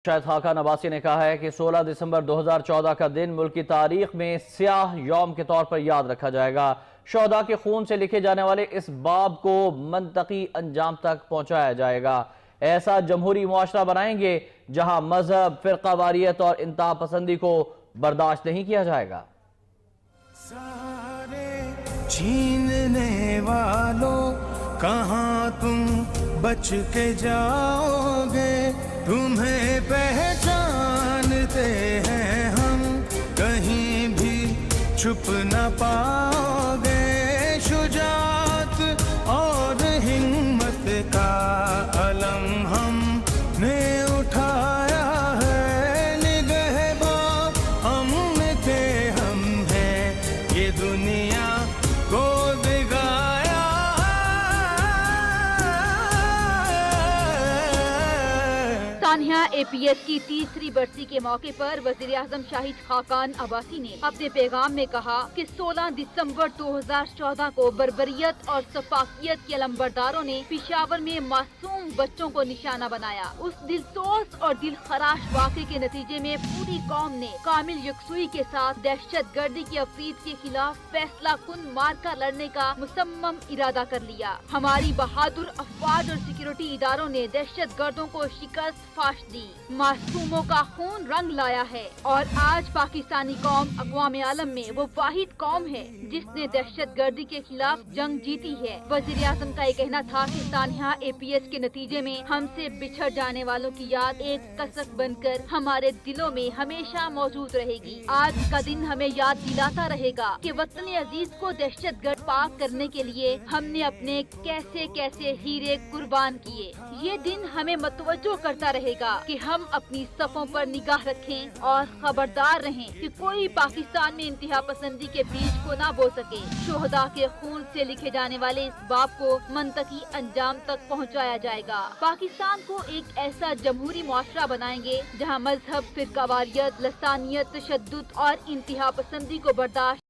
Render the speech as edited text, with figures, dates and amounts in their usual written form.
شاہد خاقان عباسی نے کہا ہے کہ 16 دسمبر 2014 کا دن ملک کی تاریخ میں سیاہ یوم کے طور پر یاد رکھا جائے گا۔ شہداء کے خون سے لکھے جانے والے اس باب کو منطقی انجام تک پہنچایا جائے گا۔ ایسا جمہوری معاشرہ بنائیں گے جہاں مذہب، فرقہ واریت اور انتہا پسندی کو برداشت نہیں کیا جائے گا۔ سارے چھیننے والوں کہاں تم بچ کے جاؤ گے، تمہیں پہچانتے ہیں ہم، کہیں بھی چھپ نہ پاؤ گے۔ شجاعت اور ہمت کا علم ہم نے اٹھایا ہے، نگہباں ہم کے ہم ہیں، یہ دنیا کو دکھایا۔ سانحہ اے پی ایس کی تیسری برسی کے موقع پر وزیراعظم شاہد خاقان عباسی نے اپنے پیغام میں کہا کہ 16 دسمبر 2014 کو بربریت اور سفاکیت کے علمبرداروں نے پشاور میں معصوم بچوں کو نشانہ بنایا۔ اس دلسوز اور دل خراش واقعے کے نتیجے میں پوری قوم نے کامل یکسوئی کے ساتھ دہشت گردی کی افریط کے خلاف فیصلہ کن مارکا لڑنے کا مصمم ارادہ کر لیا۔ ہماری بہادر افواج اور سیکورٹی اداروں نے دہشت گردوں کو شکست فاش دی، معصوموں کا خون رنگ لایا ہے، اور آج پاکستانی قوم اقوام عالم میں وہ واحد قوم ہے جس نے دہشت گردی کے خلاف جنگ جیتی ہے۔ وزیر اعظم کا یہ کہنا تھا کہ سانحہ اے پی ایس کے نتیجے میں ہم سے بچھڑ جانے والوں کی یاد ایک کسک بن کر ہمارے دلوں میں ہمیشہ موجود رہے گی۔ آج کا دن ہمیں یاد دلاتا رہے گا کہ وطن عزیز کو دہشت گرد پاک کرنے کے لیے ہم نے اپنے کیسے کیسے ہیرے قربان کیے۔ یہ دن ہمیں متوجہ کرتا رہے گا کہ ہم اپنی صفوں پر نگاہ رکھیں اور خبردار رہیں کہ کوئی پاکستان میں انتہا پسندی کے بیج کو نہ بو سکے۔ شہداء کے خون سے لکھے جانے والے اس باب کو منطقی انجام تک پہنچایا جائے گا۔ پاکستان کو ایک ایسا جمہوری معاشرہ بنائیں گے جہاں مذہب، فرقہ واریت، لسانیت، تشدد اور انتہا پسندی کو برداشت